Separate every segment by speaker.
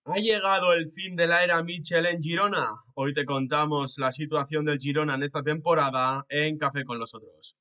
Speaker 1: Ha llegado el fin de la era Mitchell en Girona. Hoy te contamos la situación del Girona en esta temporada en Café con los Otros.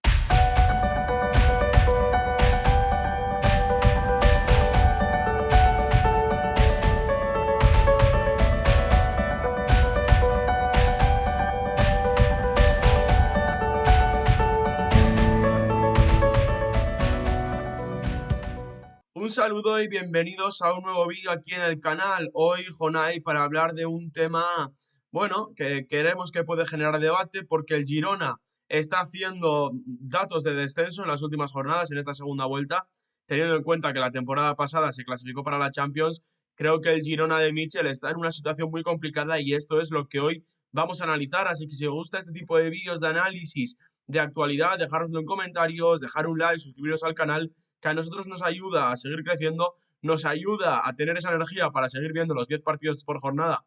Speaker 1: Un saludo y bienvenidos a un nuevo vídeo aquí en el canal. Hoy, Jonai, para hablar de un tema, bueno, que queremos que puede generar debate porque el Girona está haciendo datos de descenso en las últimas jornadas, en esta segunda vuelta, teniendo en cuenta que la temporada pasada se clasificó para la Champions. Creo que el Girona de Mitchell está en una situación muy complicada y esto es lo que hoy vamos a analizar. Así que si os gusta este tipo de vídeos de análisis de actualidad, dejároslo en comentarios, dejar un like, suscribiros al canal, que a nosotros nos ayuda a seguir creciendo, nos ayuda a tener esa energía para seguir viendo los 10 partidos por jornada,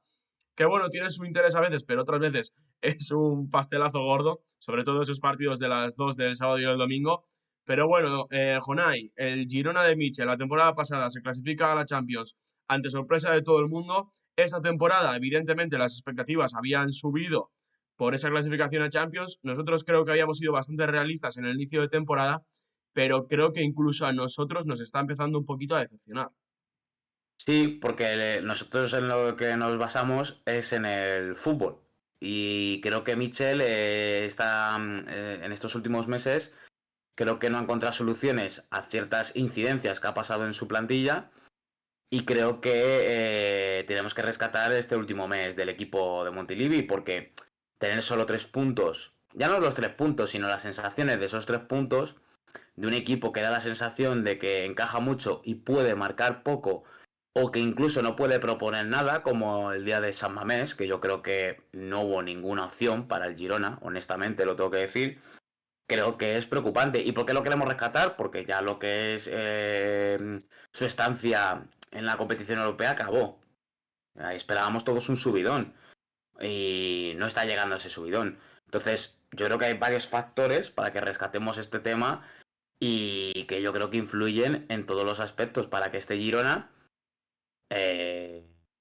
Speaker 1: que bueno, tiene su interés a veces, pero otras veces es un pastelazo gordo, sobre todo esos partidos de las 2 del sábado y el domingo. Pero bueno, Jonai, el Girona de Mitchell, la temporada pasada se clasifica a la Champions ante sorpresa de todo el mundo. Esta temporada, evidentemente, las expectativas habían subido por esa clasificación a Champions. Nosotros creo que habíamos sido bastante realistas en el inicio de temporada, pero creo que incluso a nosotros nos está empezando un poquito a decepcionar.
Speaker 2: Sí, porque nosotros en lo que nos basamos es en el fútbol. Y creo que Mitchell está en estos últimos meses, creo que no ha encontrado soluciones a ciertas incidencias que ha pasado en su plantilla. Y creo que tenemos que rescatar este último mes del equipo de Montilivi, porque tener solo 3 puntos, ya no los 3 puntos, sino las sensaciones de esos 3 puntos, de un equipo que da la sensación de que encaja mucho y puede marcar poco, o que incluso no puede proponer nada, como el día de San Mamés, que yo creo que no hubo ninguna opción para el Girona, honestamente lo tengo que decir. Creo que es preocupante. ¿Y por qué lo queremos rescatar? Porque ya lo que es su estancia en la competición europea acabó. Ahí esperábamos todos un subidón y no está llegando ese subidón. Entonces, yo creo que hay varios factores para que rescatemos este tema y que yo creo que influyen en todos los aspectos para que este Girona,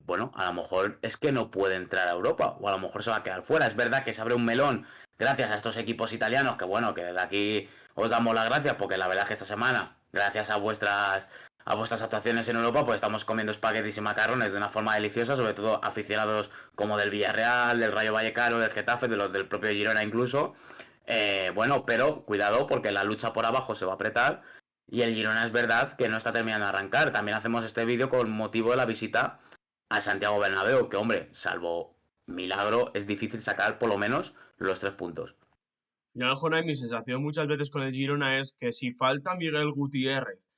Speaker 2: bueno, a lo mejor es que no puede entrar a Europa o a lo mejor se va a quedar fuera. Es verdad que se abre un melón gracias a estos equipos italianos, que bueno, que de aquí os damos las gracias porque la verdad es que esta semana, gracias a vuestras actuaciones en Europa, pues estamos comiendo espaguetis y macarrones de una forma deliciosa, sobre todo aficionados como del Villarreal, del Rayo Vallecano, del Getafe, de los del propio Girona incluso. Bueno, pero cuidado porque la lucha por abajo se va a apretar y el Girona es verdad que no está terminando de arrancar. También hacemos este vídeo con motivo de la visita al Santiago Bernabéu, que hombre, salvo milagro, es difícil sacar por lo menos los 3 puntos.
Speaker 1: Yo, Jonay, mi sensación muchas veces con el Girona es que si falta Miguel Gutiérrez,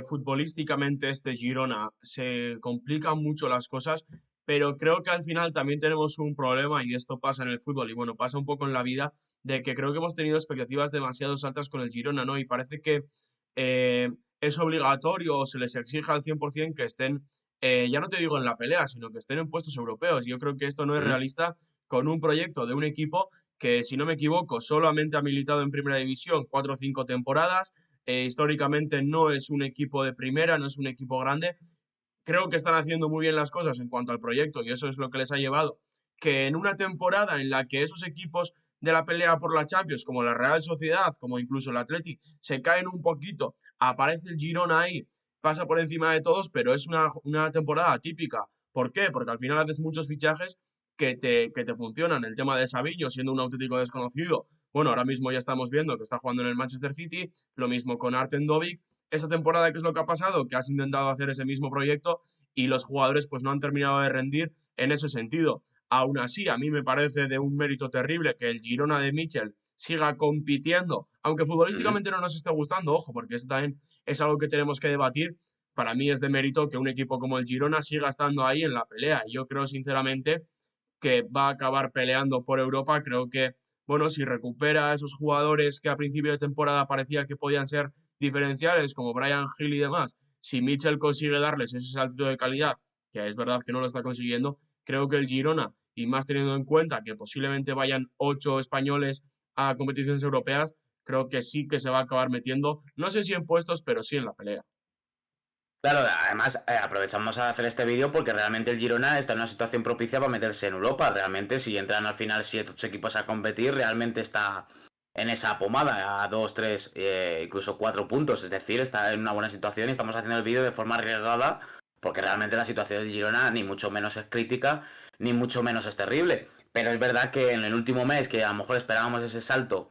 Speaker 1: futbolísticamente este Girona se complican mucho las cosas, pero creo que al final también tenemos un problema y esto pasa en el fútbol y bueno, pasa un poco en la vida, de que creo que hemos tenido expectativas demasiado altas con el Girona, ¿no? Y parece que eh, es obligatorio o se les exige al 100% que estén, ya no te digo en la pelea, sino que estén en puestos europeos. Yo creo que esto no es
Speaker 2: ¿Mm?
Speaker 1: realista con un proyecto de un equipo que, si no me equivoco, solamente ha militado en Primera División 4 o 5 temporadas. Históricamente no es un equipo de primera, no es un equipo grande. Creo que están haciendo muy bien las cosas en cuanto al proyecto y eso es lo que les ha llevado que en una temporada en la que esos equipos de la pelea por la Champions, como la Real Sociedad, como incluso el Athletic, se caen un poquito, aparece el Girona ahí, pasa por encima de todos, pero es una temporada típica. ¿Por qué? Porque al final haces muchos fichajes que te funcionan. El tema de Savinho siendo un auténtico desconocido. Bueno, ahora mismo ya estamos viendo que está jugando en el Manchester City, lo mismo con Arten Dovic. Esta temporada, ¿qué es lo que ha pasado? Que has intentado hacer ese mismo proyecto y los jugadores pues no han terminado de rendir en ese sentido. Aún así, a mí me parece de un mérito terrible que el Girona de Mitchell siga compitiendo, aunque
Speaker 2: ¿Mm?
Speaker 1: futbolísticamente no nos esté gustando, ojo, porque eso también es algo que tenemos que debatir. Para mí es de mérito que un equipo como el Girona siga estando ahí en la pelea. Y yo creo sinceramente que va a acabar peleando por Europa. Creo que, bueno, si recupera a esos jugadores que a principio de temporada parecía que podían ser diferenciales, como Brian Hill y demás, si Mitchell consigue darles ese salto de calidad, que es verdad que no lo está consiguiendo, creo que el Girona, y más teniendo en cuenta que posiblemente vayan 8 españoles a competiciones europeas, creo que sí que se va a acabar metiendo, no sé si en puestos, pero sí en la pelea.
Speaker 2: Claro, además aprovechamos a hacer este vídeo porque realmente el Girona está en una situación propicia para meterse en Europa. Realmente, si entran al final 7 8 equipos a competir, realmente está en esa pomada, a 2 3 incluso 4 puntos. Es decir, está en una buena situación y estamos haciendo el vídeo de forma arriesgada porque realmente la situación del Girona ni mucho menos es crítica, ni mucho menos es terrible. Pero es verdad que en el último mes, que a lo mejor esperábamos ese salto,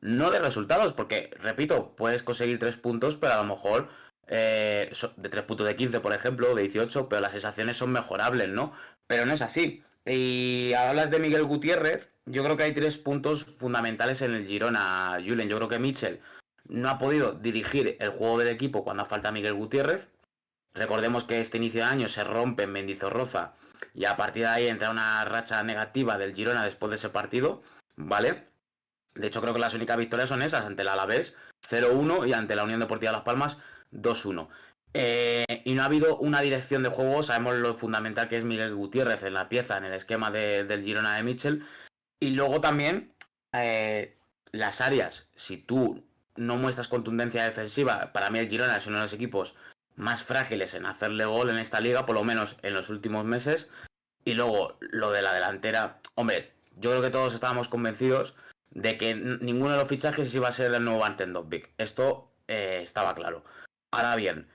Speaker 2: no de resultados, porque, repito, puedes conseguir 3 puntos, pero a lo mejor de 3 puntos de 15 por ejemplo, de 18 pero las sensaciones son mejorables, ¿no? Pero no es así. Y hablas de Miguel Gutiérrez, yo creo que hay 3 puntos fundamentales en el Girona, Julen. Yo creo que Mitchell no ha podido dirigir el juego del equipo cuando falta Miguel Gutiérrez. Recordemos que este inicio de año se rompe en Mendizorroza y a partir de ahí entra una racha negativa del Girona después de ese partido, ¿vale? De hecho, creo que las únicas victorias son esas, ante el Alavés 0-1 y ante la Unión Deportiva Las Palmas 2-1. Y no ha habido una dirección de juego, sabemos lo fundamental que es Miguel Gutiérrez en la pieza, en el esquema del Girona de Mitchell. Y luego también las áreas, si tú no muestras contundencia defensiva, para mí el Girona es uno de los equipos más frágiles en hacerle gol en esta liga, por lo menos en los últimos meses. Y luego lo de la delantera, hombre, yo creo que todos estábamos convencidos de que ninguno de los fichajes iba a ser el nuevo Arten Dovbyk. Esto estaba claro. Ahora bien,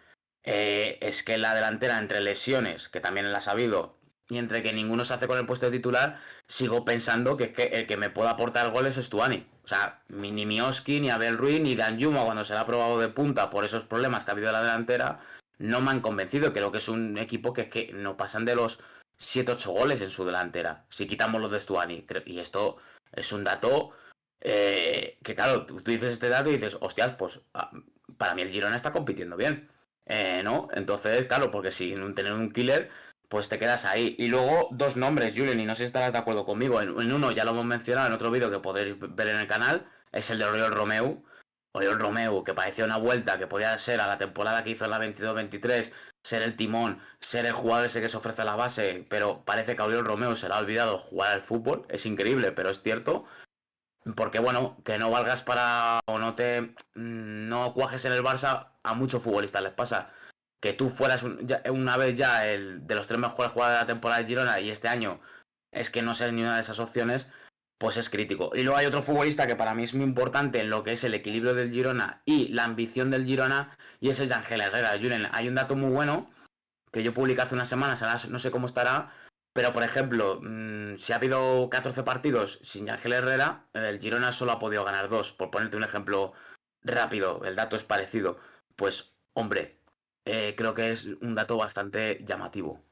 Speaker 2: es que la delantera entre lesiones, que también las ha habido, y entre que ninguno se hace con el puesto de titular, sigo pensando que es que el que me pueda aportar goles es Stuani. O sea, ni Mioski, ni Abel Ruiz, ni Dan Yuma, cuando se le ha probado de punta por esos problemas que ha habido en la delantera, no me han convencido. Creo que es un equipo que es que no pasan de los 7 8 goles en su delantera, si quitamos los de Stuani. Y esto es un dato que, claro, tú dices este dato y dices, hostias, pues para mí el Girona está compitiendo bien. ¿No? Entonces, claro, porque sin tener un killer, pues te quedas ahí. Y luego, dos nombres, Julen, y no sé si estarás de acuerdo conmigo. En uno ya lo hemos mencionado en otro vídeo que podéis ver en el canal, es el de Oriol Romeu. Oriol Romeu, que parecía una vuelta que podía ser a la temporada que hizo en la 22-23, ser el timón, ser el jugador ese que se ofrece a la base, pero parece que a Oriol Romeu se le ha olvidado jugar al fútbol. Es increíble, pero es cierto. Porque bueno, que no valgas para o no cuajes en el Barça, a muchos futbolistas les pasa. Que tú fueras una vez ya el de los 3 mejores jugadores de la temporada de Girona y este año es que no seas ni una de esas opciones, pues es crítico. Y luego hay otro futbolista que para mí es muy importante en lo que es el equilibrio del Girona y la ambición del Girona, y es el de Ángel Herrera. Julen, hay un dato muy bueno que yo publiqué hace unas semanas, ahora no sé cómo estará, pero por ejemplo, si ha habido 14 partidos sin Ángel Herrera, el Girona solo ha podido ganar 2, por ponerte un ejemplo rápido, el dato es parecido. Pues, hombre, creo que es un dato bastante llamativo.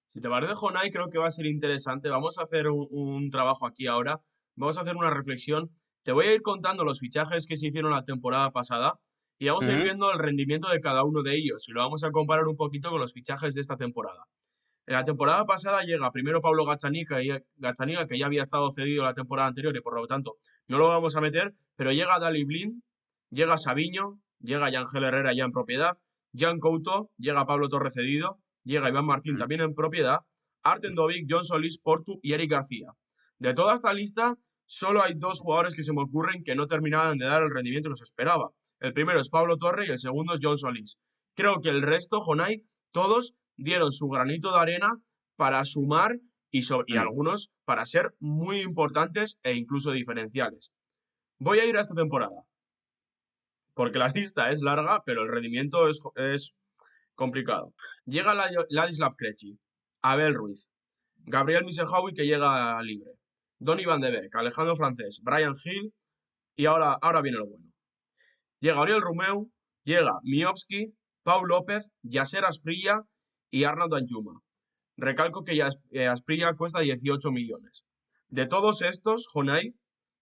Speaker 1: Si te parece, Jonai, creo que va a ser interesante. Vamos a hacer un trabajo aquí ahora. Vamos a hacer una reflexión. Te voy a ir contando los fichajes que se hicieron la temporada pasada y vamos a ir
Speaker 2: Ujú,
Speaker 1: viendo el rendimiento de cada uno de ellos y lo vamos a comparar un poquito con los fichajes de esta temporada. En la temporada pasada llega primero Pablo Gazzaniga, que ya había estado cedido la temporada anterior y por lo tanto no lo vamos a meter, pero llega Dali Blin, llega Sabiño, llega Yangel Herrera ya en propiedad, Jan Couto, llega Pablo Torre cedido, llega Iván Martín
Speaker 2: ujú,
Speaker 1: también en propiedad, Arten Dovic, John Solís, Portu y Eric García. De toda esta lista, solo hay dos jugadores que se me ocurren que no terminaban de dar el rendimiento que se esperaba. El primero es Pablo Torre y el segundo es John Solís. Creo que el resto, Jonay, todos dieron su granito de arena para sumar y
Speaker 2: ujú.
Speaker 1: algunos para ser muy importantes e incluso diferenciales. Voy a ir a esta temporada, porque la lista es larga, pero el rendimiento es complicado. Llega Ladislav Krejci, Abel Ruiz, Gabriel Misejawi que llega libre, Donny Van de Beek, Alejandro Francés, Brian Hill y ahora viene lo bueno. Llega Oriol Romeu, llega Miovski, Pau López, Yasser Asprilla y Arnaud Danjuma. Recalco que Asprilla cuesta 18 millones. De todos estos, Jonay,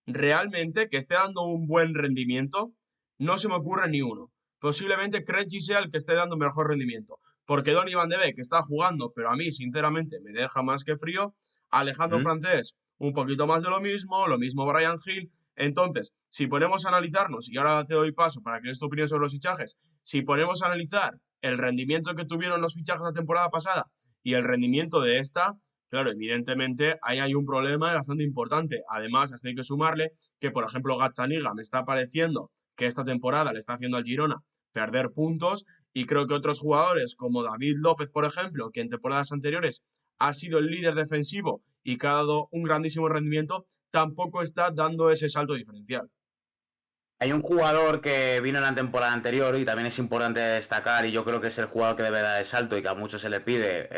Speaker 1: realmente que esté dando un buen rendimiento, no se me ocurre ni uno. Posiblemente Krejci sea el que esté dando mejor rendimiento. Porque Donny Van de Beek está jugando, pero a mí, sinceramente, me deja más que frío. Alejandro
Speaker 2: ¿Mm?
Speaker 1: Francés, un poquito más de lo mismo Brian Hill. Entonces, si ponemos a analizarnos, y ahora te doy paso para que des tu opinión sobre los fichajes, si ponemos a analizar el rendimiento que tuvieron los fichajes la temporada pasada y el rendimiento de esta, claro, evidentemente ahí hay un problema bastante importante. Además, hasta hay que sumarle que, por ejemplo, Gazzaniga me está pareciendo que esta temporada le está haciendo al Girona perder puntos Y creo que otros jugadores, como David López, por ejemplo, que en temporadas anteriores ha sido el líder defensivo y que ha dado un grandísimo rendimiento, tampoco está dando ese salto diferencial.
Speaker 2: Hay un jugador que vino en la temporada anterior y también es importante destacar, y yo creo que es el jugador que debe dar el salto y que a muchos se le pide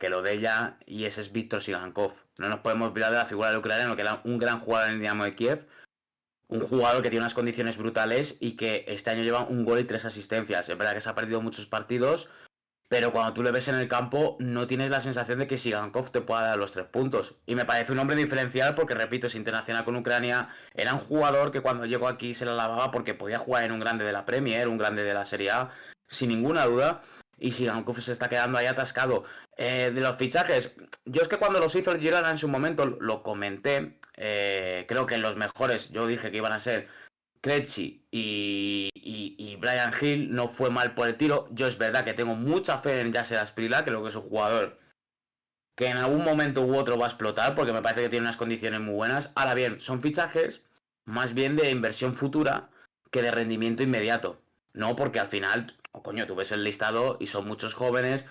Speaker 2: que lo dé ya, y ese es Víctor Sigankov. No nos podemos olvidar de la figura del ucraniano, que era un gran jugador en el Dinamo de Kiev, un jugador que tiene unas condiciones brutales y que este año lleva un gol y 3 asistencias. Es verdad que se ha perdido muchos partidos, pero cuando tú le ves en el campo no tienes la sensación de que Sigankov te pueda dar los 3 puntos. Y me parece un hombre diferencial porque, repito, es internacional con Ucrania. Era un jugador que cuando llegó aquí se la lavaba porque podía jugar en un grande de la Premier, un grande de la Serie A, sin ninguna duda. Y Sigankov se está quedando ahí atascado. De los fichajes, yo es que cuando los hizo el Girona en su momento lo comenté. Creo que en los mejores yo dije que iban a ser Krejci y Brian Hill. No fue mal por el tiro. Yo es verdad que tengo mucha fe en Yasser Asprilla, creo que es un jugador que en algún momento u otro va a explotar porque me parece que tiene unas condiciones muy buenas. Ahora bien, son fichajes más bien de inversión futura que de rendimiento inmediato. No, porque al final, oh, coño, tú ves el listado y son muchos jóvenes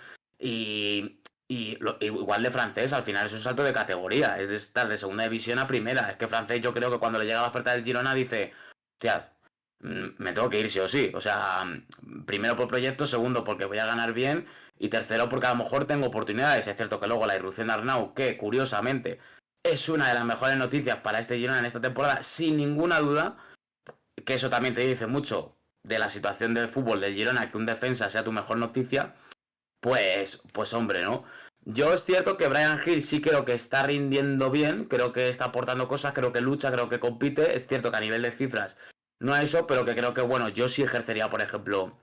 Speaker 2: igual de francés, al final es un salto de categoría, es de estar de segunda división a primera. Es que francés yo creo que cuando le llega la oferta del Girona dice, hostia, me tengo que ir sí o sí. O sea, primero por proyecto, segundo porque voy a ganar bien y tercero porque a lo mejor tengo oportunidades. Es cierto que luego la irrupción de Arnau, que curiosamente es una de las mejores noticias para este Girona en esta temporada, sin ninguna duda, que eso también te dice mucho de la situación del fútbol del Girona, que un defensa sea tu mejor noticia, pues hombre, ¿no? Yo es cierto que Brian Hill sí creo que está rindiendo bien, creo que está aportando cosas, creo que lucha, creo que compite. Es cierto que a nivel de cifras no es eso, pero que creo que, bueno, yo sí ejercería, por ejemplo,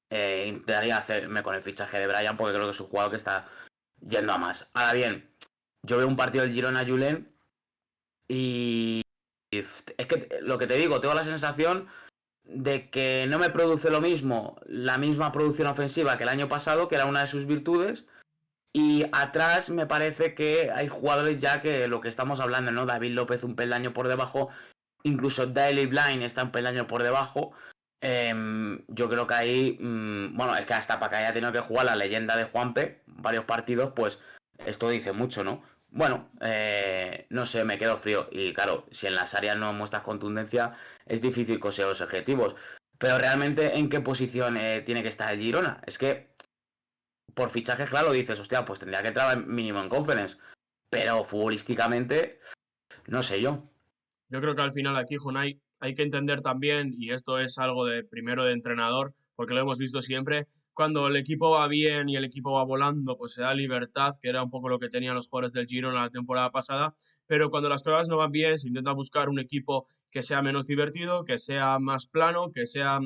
Speaker 2: intentaría hacerme con el fichaje de Brian porque creo que es un jugador que está yendo a más. Ahora bien, yo veo un partido del Girona Julen y es que lo que te digo, tengo la sensación de que no me produce lo mismo, la misma producción ofensiva que el año pasado, que era una de sus virtudes. Y atrás me parece que hay jugadores ya que lo que estamos hablando, ¿no? David López un peldaño por debajo, incluso Daley Blind está un peldaño por debajo. Yo creo que ahí, bueno, es que hasta para que haya tenido que jugar la leyenda de Juanpe, varios partidos, pues esto dice mucho, ¿no? Bueno, no sé, me quedo frío. Y claro, si en las áreas no muestras contundencia, es difícil conseguir los objetivos. Pero realmente, ¿en qué posición tiene que estar el Girona? Es que por fichaje, claro, dices, hostia, pues tendría que entrar mínimo en conference. Pero futbolísticamente, no sé yo.
Speaker 1: Yo creo que al final aquí, Jonay, hay que entender también, y esto es algo de primero de entrenador, porque lo hemos visto siempre, cuando el equipo va bien y el equipo va volando, pues se da libertad, que era un poco lo que tenían los jugadores del Girona la temporada pasada, pero cuando las cosas no van bien, se intenta buscar un equipo que sea menos divertido, que sea más plano, que sea,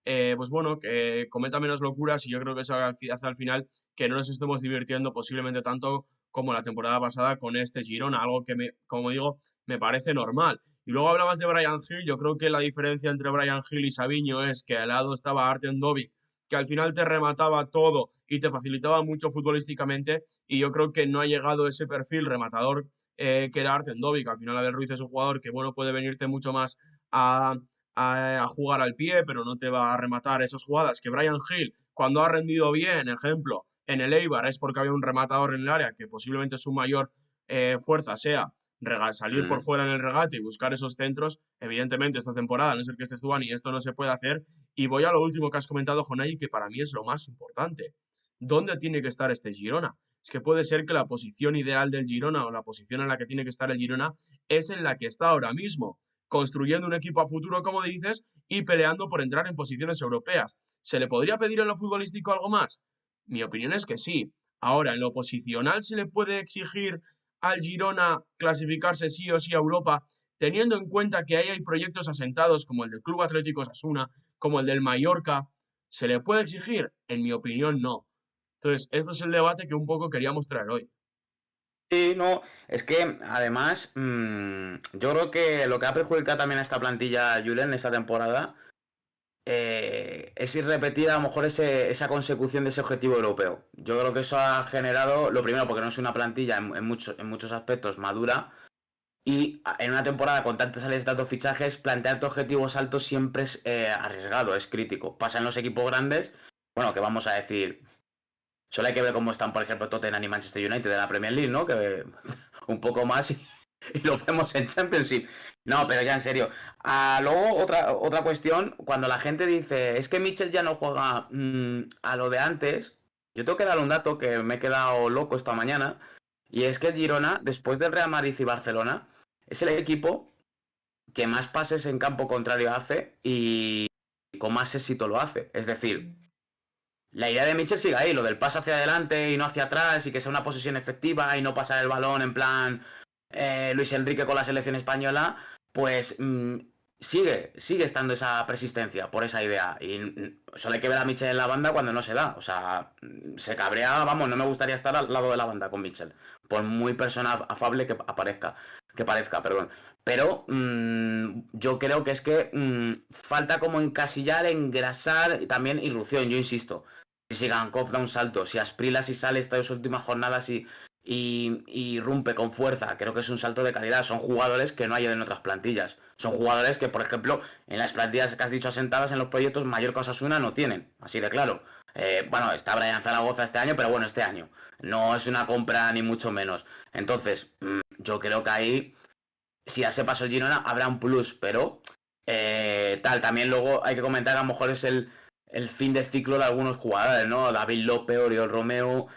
Speaker 1: pues bueno, que cometa menos locuras, y yo creo que eso hace al final que no nos estemos divirtiendo posiblemente tanto como la temporada pasada con este Girona, algo que, como digo, me parece normal. Y luego hablabas de Brian Hill. Yo creo que la diferencia entre Brian Hill y Savinho es que al lado estaba Artem Dovik, que al final te remataba todo y te facilitaba mucho futbolísticamente. Y yo creo que no ha llegado ese perfil rematador que era Artem Dovik. Al final, Abel Ruiz es un jugador que, bueno, puede venirte mucho más a, a jugar al pie, pero no te va a rematar esas jugadas. Que Brian Hill, cuando ha rendido bien, ejemplo, en el Eibar, es porque había un rematador en el área que posiblemente su mayor fuerza sea salir por
Speaker 2: Mm.
Speaker 1: fuera en el regate y buscar esos centros. Evidentemente, esta temporada, a no ser que esté Zubani, esto no se puede hacer. Y voy a lo último que has comentado, Jonay, que para mí es lo más importante. ¿Dónde tiene que estar este Girona? Es que puede ser que la posición ideal del Girona o la posición en la que tiene que estar el Girona es en la que está ahora mismo, construyendo un equipo a futuro, como dices, y peleando por entrar en posiciones europeas. ¿Se le podría pedir en lo futbolístico algo más? Mi opinión es que sí. Ahora, en lo posicional se le puede exigir al Girona clasificarse sí o sí a Europa, teniendo en cuenta que ahí hay proyectos asentados como el del Club Atlético Osasuna, como el del Mallorca. ¿Se le puede exigir? En mi opinión, no. Entonces, este es el debate que un poco queríamos traer hoy.
Speaker 2: Sí, no, es que además, yo creo que lo que ha perjudicado también a esta plantilla Julen esta temporada es ir repetir a lo mejor esa consecución de ese objetivo europeo. Yo creo que eso ha generado, lo primero, porque no es una plantilla en muchos aspectos madura, y en una temporada con tantas salidas y tantos fichajes, plantearte objetivos altos siempre es arriesgado, es crítico. Pasa en los equipos grandes, bueno, que vamos a decir, solo hay que ver cómo están, por ejemplo, Tottenham y Manchester United de la Premier League, ¿no? Que un poco más y lo vemos en Championship. No, pero ya en serio. Luego, otra cuestión, cuando la gente dice, es que Mitchell ya no juega a lo de antes, yo tengo que dar un dato que me he quedado loco esta mañana, y es que el Girona, después del Real Madrid y Barcelona, es el equipo que más pases en campo contrario hace y con más éxito lo hace. Es decir, la idea de Mitchell sigue ahí, lo del pase hacia adelante y no hacia atrás y que sea una posesión efectiva y no pasar el balón en plan Luis Enrique con la selección española, pues sigue estando esa persistencia por esa idea. Y solo hay que ver a Mitchell en la banda cuando no se da. O sea, se cabrea, vamos, no me gustaría estar al lado de la banda con Mitchell, por muy persona afable que parezca, perdón. Pero yo creo que es que falta como encasillar, engrasar y también irrupción, yo insisto. Si Gankov da un salto, si Asprilla si sale estas últimas jornadas y rompe con fuerza, creo que es un salto de calidad. Son jugadores que no hay en otras plantillas. Son jugadores que, por ejemplo, en las plantillas que has dicho asentadas en los proyectos, Mallorca Osasuna no tienen, así de claro. Bueno, está Brian Zaragoza este año, pero bueno, este año. No es una compra ni mucho menos. Entonces, yo creo que ahí, si ya se pasó el Girona, habrá un plus, pero también luego hay que comentar, a lo mejor es el fin de ciclo de algunos jugadores, ¿no? David López, Oriol Romeo,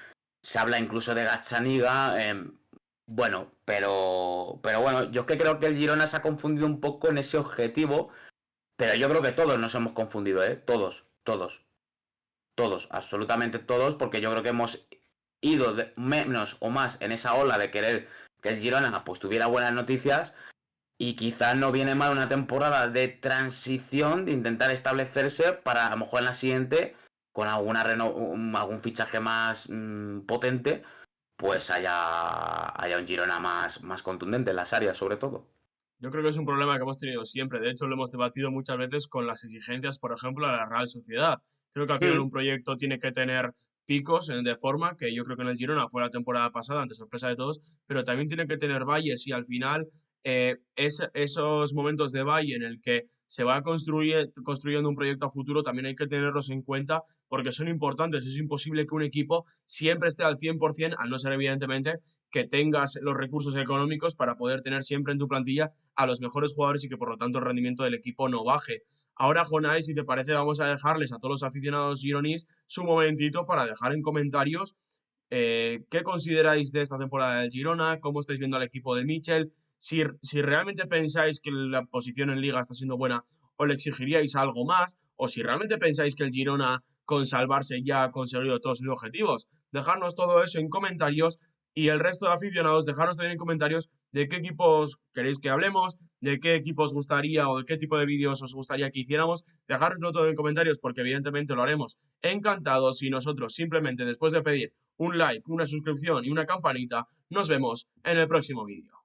Speaker 2: se habla incluso de Gazzaniga, bueno, pero bueno, yo es que creo que el Girona se ha confundido un poco en ese objetivo, pero yo creo que todos nos hemos confundido, ¿eh? Todos, absolutamente todos, porque yo creo que hemos ido menos o más en esa ola de querer que el Girona pues tuviera buenas noticias y quizás no viene mal una temporada de transición, de intentar establecerse para a lo mejor en la siguiente, con algún fichaje más potente, pues haya un Girona más contundente en las áreas, sobre todo.
Speaker 1: Yo creo que es un problema que hemos tenido siempre. De hecho, lo hemos debatido muchas veces con las exigencias, por ejemplo, a la Real Sociedad. Creo que al final un
Speaker 2: Mm.
Speaker 1: proyecto tiene que tener picos de forma, que yo creo que en el Girona fue la temporada pasada, ante sorpresa de todos, pero también tiene que tener valles y al final esos momentos de valle en el que se va construyendo un proyecto a futuro también hay que tenerlos en cuenta porque son importantes. Es imposible que un equipo siempre esté al 100%, al no ser evidentemente que tengas los recursos económicos para poder tener siempre en tu plantilla a los mejores jugadores y que por lo tanto el rendimiento del equipo no baje. Ahora, Jonai, si te parece, vamos a dejarles a todos los aficionados gironis su momentito para dejar en comentarios qué consideráis de esta temporada del Girona, cómo estáis viendo al equipo de Michel, si realmente pensáis que la posición en liga está siendo buena o le exigiríais algo más, o si realmente pensáis que el Girona con salvarse ya ha conseguido todos sus objetivos. Dejarnos todo eso en comentarios y el resto de aficionados, dejaros también en comentarios de qué equipos queréis que hablemos, de qué equipos os gustaría o de qué tipo de vídeos os gustaría que hiciéramos. Dejároslo todo en comentarios porque evidentemente lo haremos encantados y nosotros simplemente después de pedir un like, una suscripción y una campanita, nos vemos en el próximo vídeo.